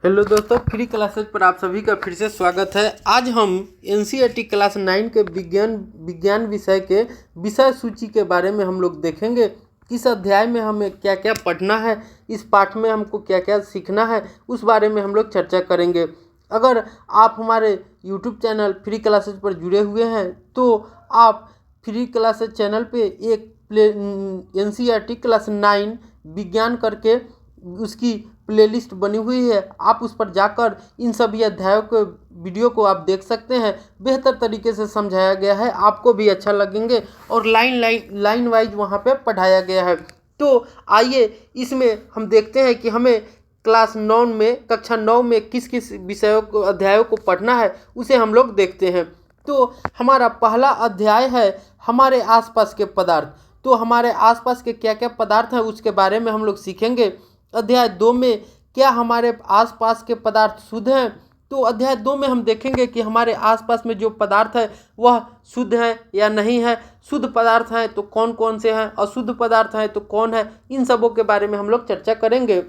Hello दोस्तों, free classes पर आप सभी का फिर से स्वागत है। आज हम एनसीईआरटी क्लास 9 के विज्ञान विषय के विषय सूची के बारे में हम लोग देखेंगे। इस अध्याय में हमें क्या क्या पढ़ना है, इस पाठ में हमको क्या क्या सीखना है, उस बारे में हम लोग चर्चा करेंगे। अगर आप हमारे यूट्यूब चैनल फ्री क्लासेज पर जुड़े हुए हैं तो आप फ्री क्लासेज चैनल पे एक एनसीईआरटी क्लास 9 विज्ञान करके उसकी प्लेलिस्ट बनी हुई है। आप उस पर जाकर इन सभी अध्यायों के वीडियो को आप देख सकते हैं। बेहतर तरीके से समझाया गया है, आपको भी अच्छा लगेंगे और लाइन वाइज वहाँ पे पढ़ाया गया है। तो आइए इसमें हम देखते हैं कि हमें क्लास 9 में कक्षा 9 में किस किस विषयों को अध्यायों को पढ़ना है, उसे हम लोग देखते हैं। तो हमारा पहला अध्याय है हमारे आसपास के पदार्थ। तो हमारे आसपास के क्या क्या पदार्थ हैं उसके बारे में हम लोग सीखेंगे। अध्याय 2 में क्या हमारे आसपास के पदार्थ शुद्ध हैं। तो अध्याय 2 में हम देखेंगे कि हमारे आसपास में जो पदार्थ है वह शुद्ध है या नहीं है। शुद्ध पदार्थ हैं तो कौन कौन से हैं, अशुद्ध पदार्थ हैं तो कौन है, इन सबों के बारे में हम लोग चर्चा करेंगे।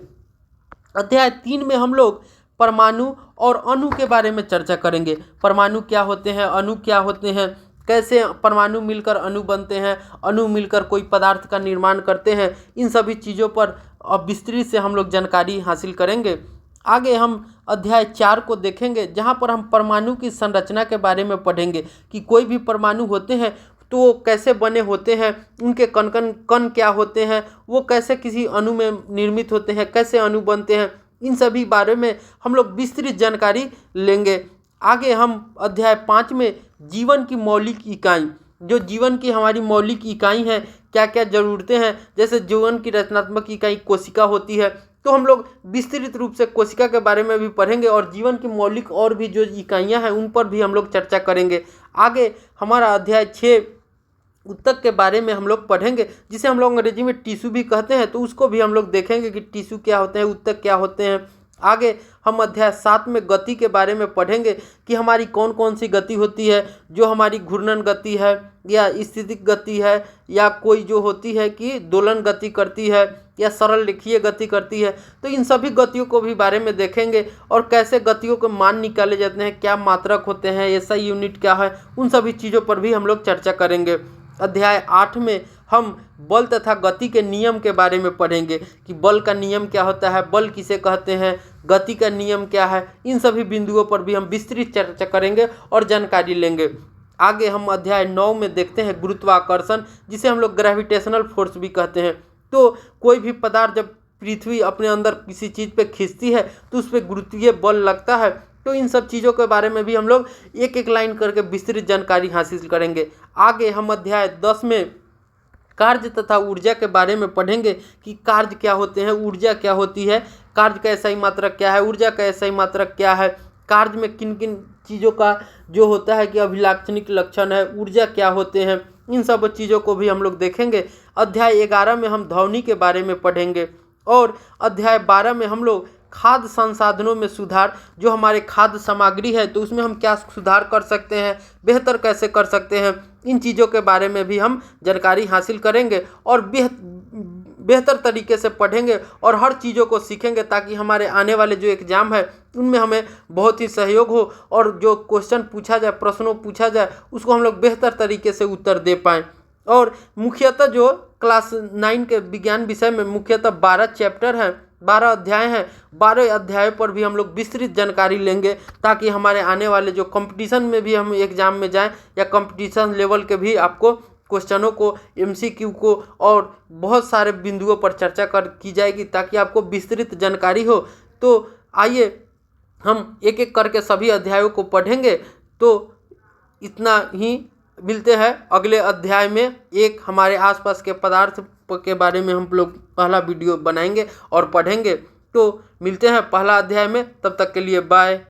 अध्याय 3 में हम लोग परमाणु और अणु के बारे में चर्चा करेंगे। परमाणु क्या होते हैं, अणु क्या होते हैं, कैसे परमाणु मिलकर अणु बनते हैं, अणु मिलकर कोई पदार्थ का निर्माण करते हैं, इन सभी चीज़ों पर अब विस्तृत से हम लोग जानकारी हासिल करेंगे। आगे हम अध्याय 4 को देखेंगे, जहाँ पर हम परमाणु की संरचना के बारे में पढ़ेंगे कि कोई भी परमाणु होते हैं तो वो कैसे बने होते हैं, उनके कण क्या होते हैं, वो कैसे किसी अणु में निर्मित होते हैं, कैसे अणु बनते हैं, इन सभी बारे में हम लोग विस्तृत जानकारी लेंगे। आगे हम अध्याय 5 में जीवन की मौलिक इकाई, जो जीवन की हमारी मौलिक इकाई है, क्या क्या ज़रूरतें हैं, जैसे जीवन की रचनात्मक इकाई कोशिका होती है, तो हम लोग विस्तृत रूप से कोशिका के बारे में भी पढ़ेंगे और जीवन की मौलिक और भी जो इकाइयां हैं उन पर भी हम लोग चर्चा करेंगे। आगे हमारा अध्याय 6 ऊतक के बारे में हम लोग पढ़ेंगे, जिसे हम लोग अंग्रेजी में टिश्यू भी कहते हैं, तो उसको भी हम लोग देखेंगे कि टिश्यू क्या होते हैं, ऊतक क्या होते हैं। आगे हम अध्याय 7 में गति के बारे में पढ़ेंगे कि हमारी कौन कौन सी गति होती है, जो हमारी घूर्णन गति है या स्थितिक गति है, या कोई जो होती है कि दोलन गति करती है या सरल रेखीय गति करती है। तो इन सभी गतियों को भी बारे में देखेंगे और कैसे गतियों के मान निकाले जाते हैं, क्या मात्रक होते हैं, एसआई यूनिट क्या है, उन सभी चीज़ों पर भी हम लोग चर्चा करेंगे। अध्याय 8 में हम बल तथा गति के नियम के बारे में पढ़ेंगे कि बल का नियम क्या होता है, बल किसे कहते हैं, गति का नियम क्या है, इन सभी बिंदुओं पर भी हम विस्तृत चर्चा करेंगे और जानकारी लेंगे। आगे हम अध्याय 9 में देखते हैं गुरुत्वाकर्षण, जिसे हम लोग ग्रेविटेशनल फोर्स भी कहते हैं। तो कोई भी पदार्थ जब पृथ्वी अपने अंदर किसी चीज़ पे खींचती है तो उस पर गुरुत्वीय बल लगता है। तो इन सब चीज़ों के बारे में भी हम लोग एक एक लाइन करके विस्तृत जानकारी हासिल करेंगे। आगे हम अध्याय 10 में कार्य तथा ऊर्जा के बारे में पढ़ेंगे कि कार्य क्या होते हैं, ऊर्जा क्या होती है, कार्य का SI मात्रक क्या है, ऊर्जा का SI मात्रक क्या है, कार्य में किन किन चीज़ों का जो होता है कि अभिलाक्षणिक लक्षण है, ऊर्जा क्या होते हैं, इन सब चीज़ों को भी हम लोग देखेंगे। अध्याय 11 में हम ध्वनि के बारे में पढ़ेंगे और अध्याय 12 में हम लोग खाद्य संसाधनों में सुधार, जो हमारे खाद्य सामग्री है तो उसमें हम क्या सुधार कर सकते हैं, बेहतर कैसे कर सकते हैं, इन चीज़ों के बारे में भी हम जानकारी हासिल करेंगे और बेहतर तरीके से पढ़ेंगे और हर चीज़ों को सीखेंगे, ताकि हमारे आने वाले जो एग्ज़ाम है उनमें हमें बहुत ही सहयोग हो और जो क्वेश्चन पूछा जाए, प्रश्नों पूछा जाए, उसको हम लोग बेहतर तरीके से उत्तर दे पाएँ। और मुख्यतः जो क्लास 9 के विज्ञान विषय में मुख्यतः 12 चैप्टर हैं, 12 अध्याय हैं, 12 अध्यायों पर भी हम लोग विस्तृत जानकारी लेंगे, ताकि हमारे आने वाले जो कंपटीशन में भी हम एग्ज़ाम में जाएं या कंपटीशन लेवल के भी आपको क्वेश्चनों को, MCQ को और बहुत सारे बिंदुओं पर चर्चा की जाएगी, ताकि आपको विस्तृत जानकारी हो। तो आइए हम एक एक करके सभी अध्यायों को पढ़ेंगे। तो इतना ही, मिलते हैं अगले अध्याय में। एक हमारे आसपास के पदार्थ के बारे में हम लोग पहला वीडियो बनाएंगे और पढ़ेंगे। तो मिलते हैं पहला अध्याय में, तब तक के लिए बाय।